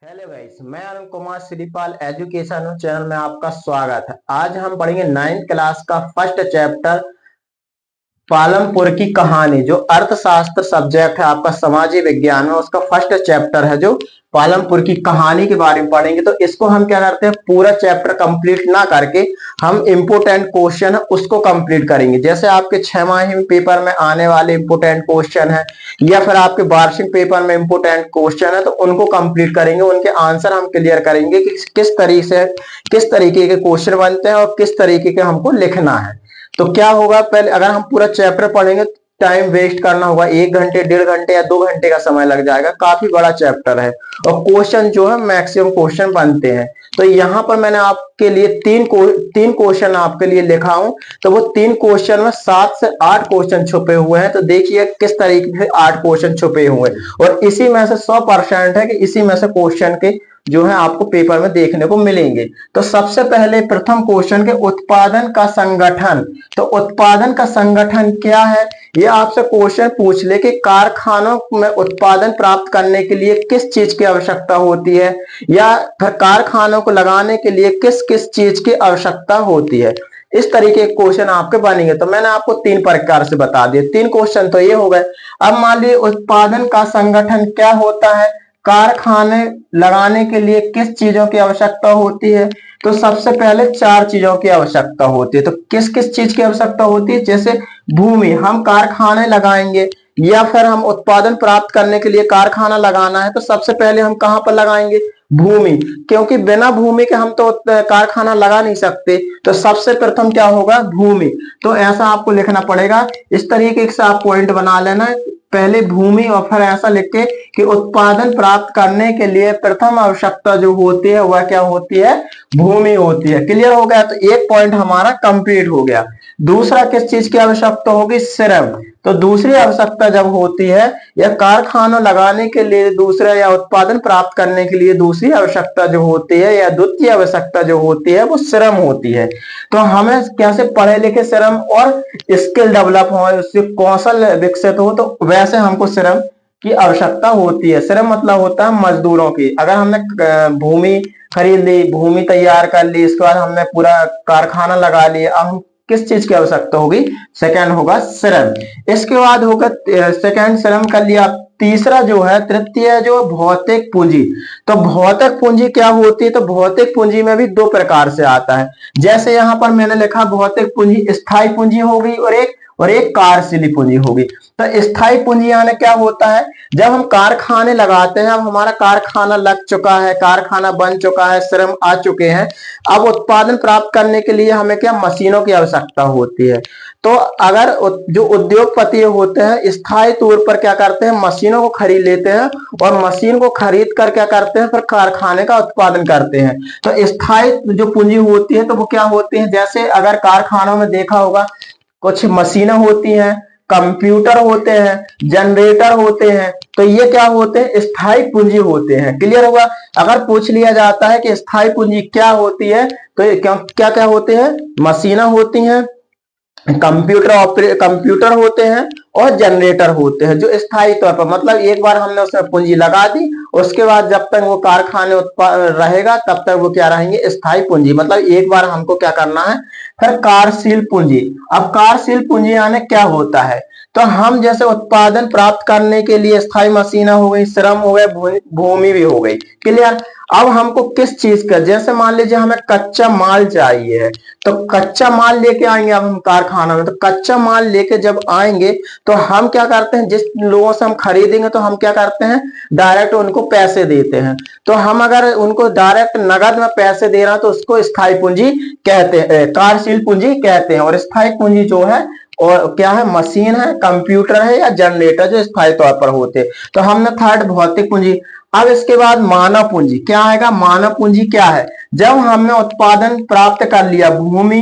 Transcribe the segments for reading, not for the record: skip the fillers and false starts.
Hello guys, मैं Arun Kumar Shripal education channel में आपका स्वागत है। आज हम पढ़ेंगे 9th क्लास का फर्स्ट चैप्टर पालमपुर की कहानी। जो अर्थशास्त्र सब्जेक्ट है आपका समाजी विज्ञान में, उसका फर्स्ट चैप्टर है जो पालमपुर की कहानी के बारे में पढ़ेंगे। तो इसको हम क्या करते हैं, पूरा चैप्टर कंप्लीट ना करके हम इंपोर्टेंट क्वेश्चन है उसको कंप्लीट करेंगे। जैसे आपके 6 माही पेपर में आने वाले इंपोर्टेंट क्वेश्चन है या फिर आपके वार्षिक पेपर में इंपोर्टेंट क्वेश्चन है, तो उनको कंप्लीट करेंगे, उनके आंसर हम क्लियर करेंगे कि किस तरीके के क्वेश्चन बनते हैं और किस तरीके के हमको लिखना है। तो क्या होगा, पहले अगर हम पूरा चैप्टर पढ़ेंगे टाइम वेस्ट करना होगा, 1 घंटे 1.5 घंटे या 2 घंटे का समय लग जाएगा। काफी बड़ा चैप्टर है और क्वेश्चन जो है मैक्सिमम क्वेश्चन बनते हैं। तो यहाँ पर मैंने आपके लिए तीन क्वेश्चन आपके लिए लिखा हूं। तो वो 3 क्वेश्चन में 7 से 8 क्वेश्चन छुपे हुए हैं। तो देखिए किस तरीके से 8 क्वेश्चन छुपे हुए हैं और इसी में से 100% है कि इसी में से क्वेश्चन के जो है आपको पेपर में देखने को मिलेंगे। तो सबसे पहले प्रथम क्वेश्चन के उत्पादन का संगठन। तो उत्पादन का संगठन क्या है, ये आपसे क्वेश्चन पूछ ले कि कारखानों में उत्पादन प्राप्त करने के लिए किस चीज की आवश्यकता होती है या फिर कारखानों को लगाने के लिए किस किस चीज की आवश्यकता होती है। इस तरीके के क्वेश्चन आपके बनेंगे। तो मैंने आपको 3 प्रकार से बता दिए। 3 क्वेश्चन तो ये हो गए। अब मान लीजिए उत्पादन का संगठन क्या होता है, कारखाने लगाने के लिए किस चीजों की आवश्यकता होती है। तो सबसे पहले 4 चीजों की आवश्यकता होती है। तो किस किस चीज की आवश्यकता होती है, जैसे भूमि, हम कारखाने लगाएंगे या फिर हम उत्पादन प्राप्त करने के लिए कारखाना लगाना है, तो सबसे पहले हम कहां पर लगाएंगे, भूमि, क्योंकि बिना भूमि के हम तो कारखाना लगा नहीं सकते। तो सबसे प्रथम क्या होगा, भूमि। तो ऐसा आपको लिखना पड़ेगा, इस तरीके से आप पॉइंट बना लेना है, पहले भूमि और फिर ऐसा लिख के कि उत्पादन प्राप्त करने के लिए प्रथम आवश्यकता जो होती है वह क्या होती है, भूमि होती है। क्लियर हो गया। तो एक पॉइंट हमारा कंप्लीट हो गया। दूसरा किस चीज की आवश्यकता होगी, श्रम। तो दूसरी आवश्यकता जब होती है या कारखानों लगाने के लिए दूसरा या उत्पादन प्राप्त करने के लिए दूसरी आवश्यकता जो होती है या द्वितीय आवश्यकता जो होती है वो श्रम होती है। तो हमें कैसे पढ़े लिखे श्रम और स्किल डेवलप हो, उससे कौशल विकसित हो, तो वैसे हमको श्रम की आवश्यकता होती है। श्रम मतलब होता है मजदूरों की। अगर हमने भूमि खरीद ली, भूमि तैयार कर ली, इसके बाद हमने पूरा कारखाना लगा लिया, अब हम किस चीज की आवश्यकता होगी, सेकंड होगा श्रम। इसके बाद होगा सेकंड श्रम कर लिया। तीसरा जो है, तृतीय जो भौतिक पूंजी। तो भौतिक पूंजी क्या होती है, तो भौतिक पूंजी में भी 2 प्रकार से आता है। जैसे यहां पर मैंने लिखा भौतिक पूंजी स्थायी पूंजी होगी और एक कार्यशील पूंजी होगी। तो स्थायी पूंजी यानी क्या होता है, जब हम कारखाने लगाते हैं, अब हमारा कारखाना लग चुका है, कारखाना बन चुका है, श्रम आ चुके हैं, अब उत्पादन प्राप्त करने के लिए हमें क्या, मशीनों की आवश्यकता होती है। तो अगर जो उद्योगपति होते हैं स्थायी तौर पर क्या करते हैं, मशीनों को खरीद लेते हैं और मशीन को खरीद कर क्या करते हैं, फिर कारखाने का उत्पादन करते हैं। तो स्थायी जो पूंजी होती है तो वो क्या होती है, जैसे अगर कारखानों में देखा होगा कुछ मशीनें होती हैं, कंप्यूटर होते हैं, जनरेटर होते हैं, तो ये क्या होते हैं, स्थायी पूंजी होते हैं। क्लियर होगा। अगर पूछ लिया जाता है कि स्थायी पूंजी क्या होती है, तो क्या क्या होते हैं, मशीनें होती हैं, कंप्यूटर होते हैं और जनरेटर होते हैं, जो स्थायी तौर पर, मतलब एक बार हमने उसमें पूंजी लगा दी, उसके बाद जब तक वो कारखाने रहेगा तब तक वो क्या रहेंगे, स्थायी पूंजी। मतलब एक बार हमको क्या करना है, फिर कार्यशील पूंजी। अब कार्यशील पूंजी यानी क्या होता है, तो हम जैसे उत्पादन प्राप्त करने के लिए स्थायी मशीनें हो गई, श्रम हो गए, भूमि भी हो गई। क्लियर। अब हमको किस चीज का, जैसे मान लीजिए हमें कच्चा माल चाहिए, तो कच्चा माल लेके आएंगे अब हम कारखाना में। तो कच्चा माल लेके जब आएंगे तो हम क्या करते हैं, जिस लोगों से हम खरीदेंगे तो हम क्या करते हैं, डायरेक्ट उनको पैसे देते हैं। तो हम अगर उनको डायरेक्ट नगद में पैसे दे रहे हैं तो उसको स्थायी पूंजी कहते हैं, कार्यशील पूंजी कहते हैं। और स्थायी पूंजी जो है और क्या है, मशीन है, कंप्यूटर है या जनरेटर, जो स्थायी तौर पर होते हैं। तो हमने थर्ड भौतिक पूंजी। अब इसके बाद मानव पूंजी क्या आएगा, मानव पूंजी क्या है, जब हमने उत्पादन प्राप्त कर लिया, भूमि,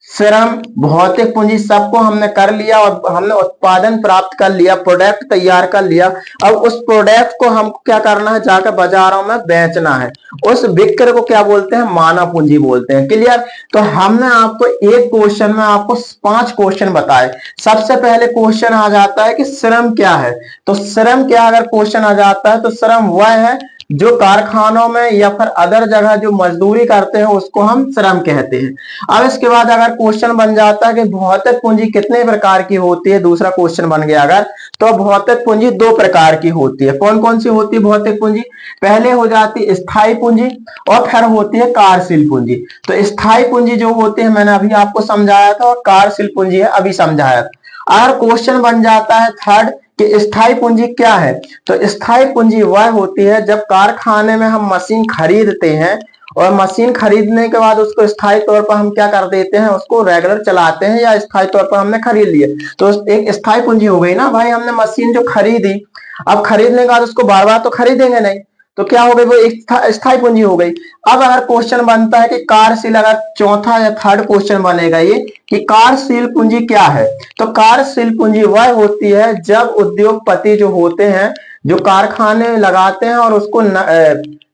श्रम, भौतिक पूंजी सबको हमने कर लिया और हमने उत्पादन प्राप्त कर लिया, प्रोडक्ट तैयार कर लिया। अब उस प्रोडक्ट को हमको क्या करना है, जाकर बाजारों में बेचना है। उस विक्रय को क्या बोलते हैं, मानव पूंजी बोलते हैं। क्लियर। तो हमने आपको एक क्वेश्चन में आपको 5 क्वेश्चन बताए। सबसे पहले क्वेश्चन आ जाता है कि श्रम क्या है। तो श्रम क्या, अगर क्वेश्चन आ जाता है तो श्रम वह है जो कारखानों में या फिर अदर जगह जो मजदूरी करते हैं उसको हम श्रम कहते हैं। अब इसके बाद अगर क्वेश्चन बन जाता है कि भौतिक पूंजी कितने प्रकार की होती है, दूसरा क्वेश्चन बन गया अगर, तो भौतिक पूंजी दो प्रकार की होती है। कौन कौन सी होती है भौतिक पूंजी? पहले हो जाती है स्थायी पूंजी और फिर होती है कार्यशील पूंजी। तो स्थायी पूंजी जो होती है मैंने अभी आपको समझाया था, और कार्यशील पूंजी है अभी समझाया था। अगर क्वेश्चन बन जाता है थर्ड कि स्थायी पूंजी क्या है, तो स्थायी पूंजी वह होती है जब कारखाने में हम मशीन खरीदते हैं और मशीन खरीदने के बाद उसको स्थायी तौर पर हम क्या कर देते हैं, उसको रेगुलर चलाते हैं या स्थायी तौर पर हमने खरीद लिए, तो एक स्थायी पूंजी हो गई ना भाई। हमने मशीन जो खरीदी, अब खरीदने के बाद उसको बार बार तो खरीदेंगे नहीं, तो क्या हो गई, वो एक स्थायी पूंजी हो गई। अब अगर क्वेश्चन बनता है कि कार्यशील, अगर चौथा या थर्ड क्वेश्चन बनेगा ये कि कार्यशील पूंजी क्या है, तो कार्यशील पूंजी वह होती है जब उद्योगपति जो होते हैं, जो कारखाने लगाते हैं और उसको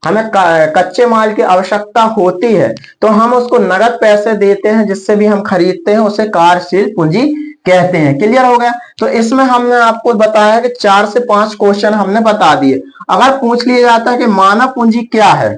हमें कच्चे माल की आवश्यकता होती है, तो हम उसको नगद पैसे देते हैं, जिससे भी हम खरीदते हैं, उसे कार्यशील पूंजी कहते हैं। क्लियर हो गया? तो इसमें हमने आपको बताया कि 4 से 5 क्वेश्चन हमने बता दिए। अगर पूछ लिया जाता है कि मानव पूंजी क्या है,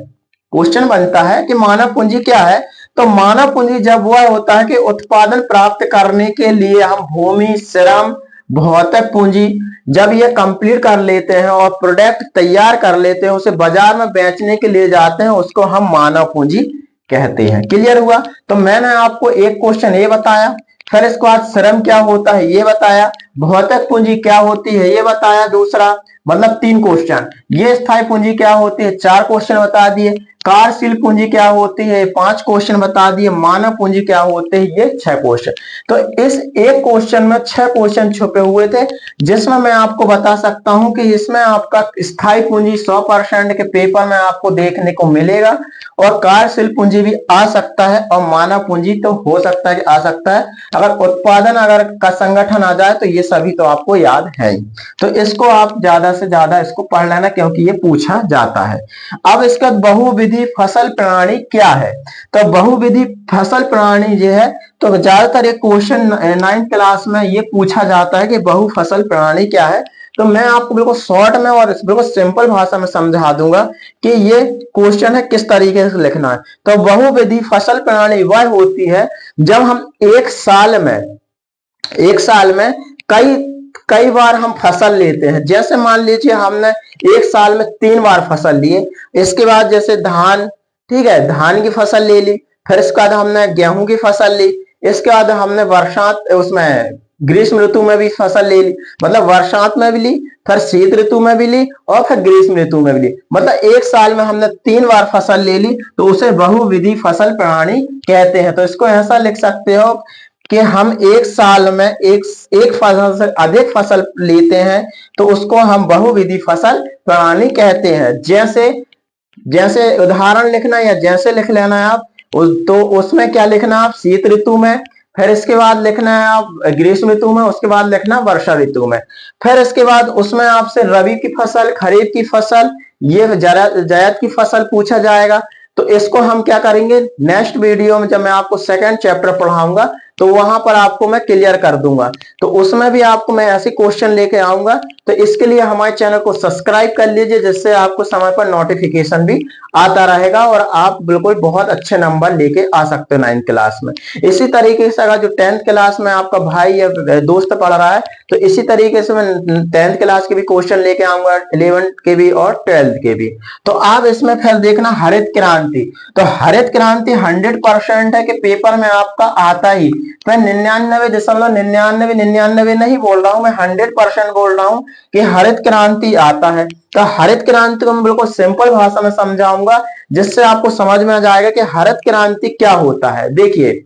क्वेश्चन बनता है कि मानव पूंजी क्या है, तो मानव पूंजी जब वह होता है कि उत्पादन प्राप्त करने के लिए हम भूमि, श्रम, भौतिक पूंजी जब ये कंप्लीट कर लेते हैं और प्रोडक्ट तैयार कर लेते हैं, उसे बाजार में बेचने के लिए जाते हैं, उसको हम मानव पूंजी कहते हैं। क्लियर हुआ? तो मैंने आपको एक क्वेश्चन ये बताया, फिर इसके बाद श्रम क्या होता है ये बताया, भौतिक पूंजी क्या होती है ये बताया, दूसरा मतलब 3 क्वेश्चन, ये स्थायी पूंजी क्या होती है 4 क्वेश्चन बता दिए, कार्यशील पूंजी क्या होती है 5 क्वेश्चन बता दिए, मानव पूंजी क्या होती है ये 6 क्वेश्चन। तो इस एक क्वेश्चन में 6 क्वेश्चन छुपे हुए थे, जिसमें मैं आपको बता सकता हूं कि इसमें आपका स्थायी पूंजी 100% के पेपर में आपको देखने को मिलेगा, और कार्यशील पूंजी भी आ सकता है, और मानव पूंजी तो हो सकता है कि आ सकता है। अगर उत्पादन अगर का संगठन आ जाए तो ये सभी तो आपको याद है ही। तो इसको आप ज्यादा से ज्यादा इसको पढ़ लेना, क्योंकि ये पूछा जाता है। अब इसका बहुविधि फसल प्रणाली क्या है, तो बहुविधि फसल प्रणाली जो है, तो ज्यादातर एक क्वेश्चन 9th क्लास में ये पूछा जाता है कि बहु फसल प्रणाली क्या है। तो मैं आपको बिल्कुल शॉर्ट में और बिल्कुल सिंपल भाषा में समझा दूंगा कि ये क्वेश्चन है किस तरीके से लिखना है। तो बहुविधि फसल प्रणाली वह होती है जब हम एक साल में कई कई बार हम फसल लेते हैं। जैसे मान लीजिए हमने एक साल में 3 बार फसल लिए, इसके बाद जैसे धान, ठीक है, धान की फसल ले ली, फिर इसके बाद हमने गेहूं की फसल ली, इसके बाद हमने वर्षात उसमें ग्रीष्म ऋतु में भी फसल ले ली, मतलब वर्षात में भी ली, फिर शीत ऋतु में भी ली, और फिर ग्रीष्म ऋतु में भी ली, मतलब एक साल में हमने 3 बार फसल ले ली, तो उसे बहुविधि फसल प्रणाली कहते हैं। तो इसको ऐसा लिख सकते हो कि हम एक साल में एक फसल से अधिक फसल लेते हैं, तो उसको हम बहुविधि फसल प्रणाली कहते हैं। जैसे जैसे उदाहरण लिखना या जैसे लिख लेना है आप, तो उसमें क्या लिखना आप शीत ऋतु में, फिर इसके बाद लिखना है आप ग्रीष्म ऋतु में, उसके बाद लिखना वर्षा ऋतु में, फिर इसके बाद उसमें आपसे रबी की फसल, खरीफ की फसल, ये जायद की फसल पूछा जाएगा। तो इसको हम क्या करेंगे नेक्स्ट वीडियो में, जब मैं आपको सेकंड चैप्टर पढ़ाऊंगा तो वहां पर आपको मैं क्लियर कर दूंगा, तो उसमें भी आपको मैं ऐसे क्वेश्चन लेके आऊंगा। तो इसके लिए हमारे चैनल को सब्सक्राइब कर लीजिए, जिससे आपको समय पर नोटिफिकेशन भी आता रहेगा और आप बिल्कुल बहुत अच्छे नंबर लेके आ सकते हो 9th क्लास में। इसी तरीके से अगर जो 10th क्लास में आपका भाई या दोस्त पढ़ रहा है, तो इसी तरीके से मैं 10th क्लास के भी क्वेश्चन लेके आऊंगा, 11th के भी और 12th के भी। तो आप इसमें फिर देखना हरित क्रांति, तो हरित क्रांति 100% है कि पेपर में आपका आता ही। मैं 99.99 नहीं बोल रहा हूं, मैं 100% बोल रहा हूं कि हरित क्रांति आता है। तो हरित क्रांति को मैं बिल्कुल सिंपल भाषा में समझाऊंगा, जिससे आपको समझ में आ जाएगा कि हरित क्रांति क्या होता है। देखिए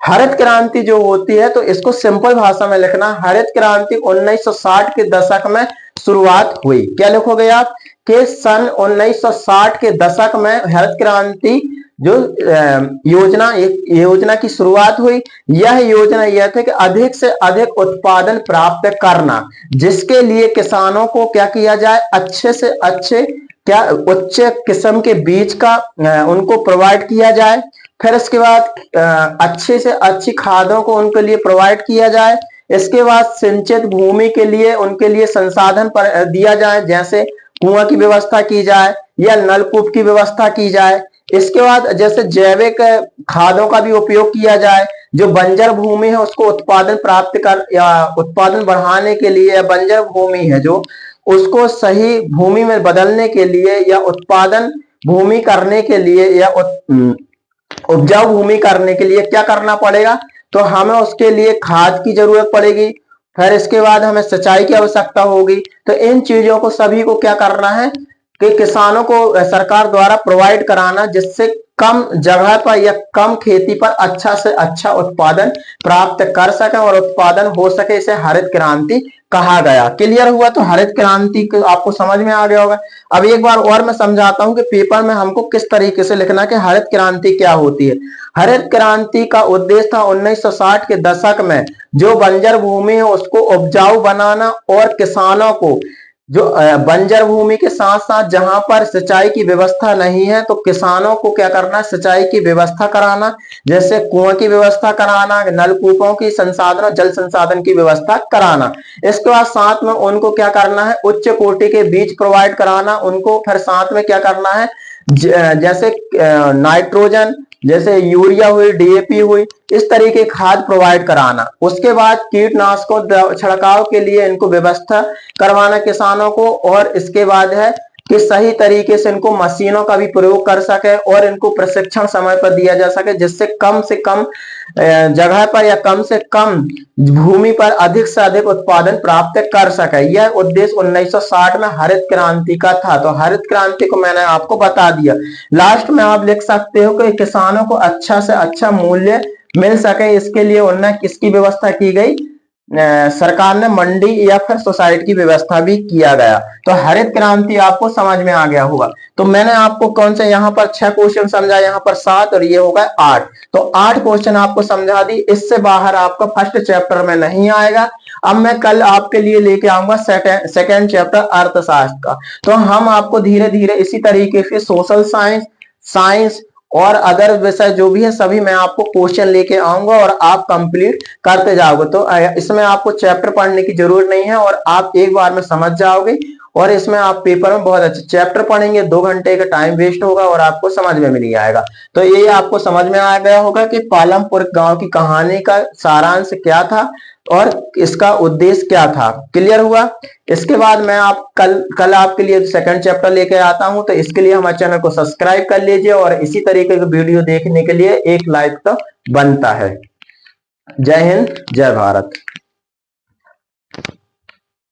हरित क्रांति जो होती है, तो इसको सिंपल भाषा में लिखना, हरित क्रांति 1960 के दशक में शुरुआत हुई। क्या लिखोगे आप कि सन 1960 के दशक में हरित क्रांति जो योजना की शुरुआत हुई। यह योजना यह थी कि अधिक से अधिक उत्पादन प्राप्त करना, जिसके लिए किसानों को क्या किया जाए, अच्छे से अच्छे क्या उच्च किस्म के बीज का उनको प्रोवाइड किया जाए। फिर इसके बाद अच्छे से अच्छी खादों को उनके लिए प्रोवाइड किया जाए। इसके बाद सिंचित भूमि के लिए उनके लिए संसाधन पर दिया जाए, जैसे कुआं की व्यवस्था की जाए या नलकूप की व्यवस्था की जाए। इसके बाद जैसे जैविक खादों का भी उपयोग किया जाए, जो बंजर भूमि है उसको उत्पादन प्राप्त कर या उत्पादन बढ़ाने के लिए, या बंजर भूमि है जो उसको सही भूमि में बदलने के लिए या उत्पादन भूमि करने के लिए या उपजाऊ भूमि करने के लिए क्या करना पड़ेगा, तो हमें उसके लिए खाद की जरूरत पड़ेगी। फिर इसके बाद हमें सिंचाई की आवश्यकता होगी। तो इन चीजों को सभी को क्या करना है कि किसानों को सरकार द्वारा प्रोवाइड कराना, जिससे कम जगह पर या कम खेती पर अच्छा से अच्छा उत्पादन प्राप्त कर सके और उत्पादन हो सके। इसे हरित क्रांति कहा गया। क्लियर हुआ? तो हरित क्रांति आपको समझ में आ गया होगा। अब एक बार और मैं समझाता हूं कि पेपर में हमको किस तरीके से लिखना कि हरित क्रांति क्या होती है। हरित क्रांति का उद्देश्य था 1960 के दशक में जो बंजर भूमि है उसको उपजाऊ बनाना, और किसानों को जो बंजर भूमि के साथ साथ जहां पर सिंचाई की व्यवस्था नहीं है तो किसानों को क्या करना, सिंचाई की व्यवस्था कराना, जैसे कुआं की व्यवस्था कराना, नलकूपों की संसाधन, जल संसाधन की व्यवस्था कराना। इसके बाद साथ में उनको क्या करना है, उच्च कोटि के बीज प्रोवाइड कराना उनको। फिर साथ में क्या करना है, जैसे नाइट्रोजन, जैसे यूरिया हुई, डीएपी हुई, इस तरीके खाद प्रोवाइड कराना। उसके बाद कीटनाशकों छिड़काव के लिए इनको व्यवस्था करवाना किसानों को। और इसके बाद है कि सही तरीके से इनको मशीनों का भी प्रयोग कर सके और इनको प्रशिक्षण समय पर दिया जा सके, जिससे कम से कम जगह पर या कम से कम भूमि पर अधिक से अधिक उत्पादन प्राप्त कर सके। यह उद्देश्य 1960 में हरित क्रांति का था। तो हरित क्रांति को मैंने आपको बता दिया। लास्ट में आप लिख सकते हो कि किसानों को अच्छा से अच्छा मूल्य मिल सके, इसके लिए उन्होंने किसकी व्यवस्था की गई, सरकार ने मंडी या फिर सोसाइटी की व्यवस्था भी किया गया। तो हरित क्रांति आपको समझ में आ गया होगा। तो मैंने आपको कौन से यहाँ पर 6 क्वेश्चन समझा, यहाँ पर 7 और ये होगा 8। तो 8 क्वेश्चन आपको समझा दी। इससे बाहर आपका फर्स्ट चैप्टर में नहीं आएगा। अब मैं कल आपके लिए लेके आऊंगा सेकेंड चैप्टर अर्थशास्त्र का। तो हम आपको धीरे धीरे इसी तरीके से सोशल साइंस, साइंस और अदर विषय जो भी है सभी मैं आपको क्वेश्चन लेके आऊंगा और आप कंप्लीट करते जाओगे। तो इसमें आपको चैप्टर पढ़ने की जरूरत नहीं है और आप एक बार में समझ जाओगे। और इसमें आप पेपर में बहुत अच्छे चैप्टर पढ़ेंगे, 2 घंटे का टाइम वेस्ट होगा और आपको समझ में नहीं आएगा। तो ये आपको समझ में आ गया होगा कि पालमपुर गांव की कहानी का सारांश क्या था और इसका उद्देश्य क्या था। क्लियर हुआ? इसके बाद मैं आप कल आपके लिए सेकंड चैप्टर लेके आता हूं। तो इसके लिए हमारे चैनल को सब्सक्राइब कर लीजिए और इसी तरीके की वीडियो देखने के लिए एक लाइक तो बनता है। जय हिंद, जय भारत।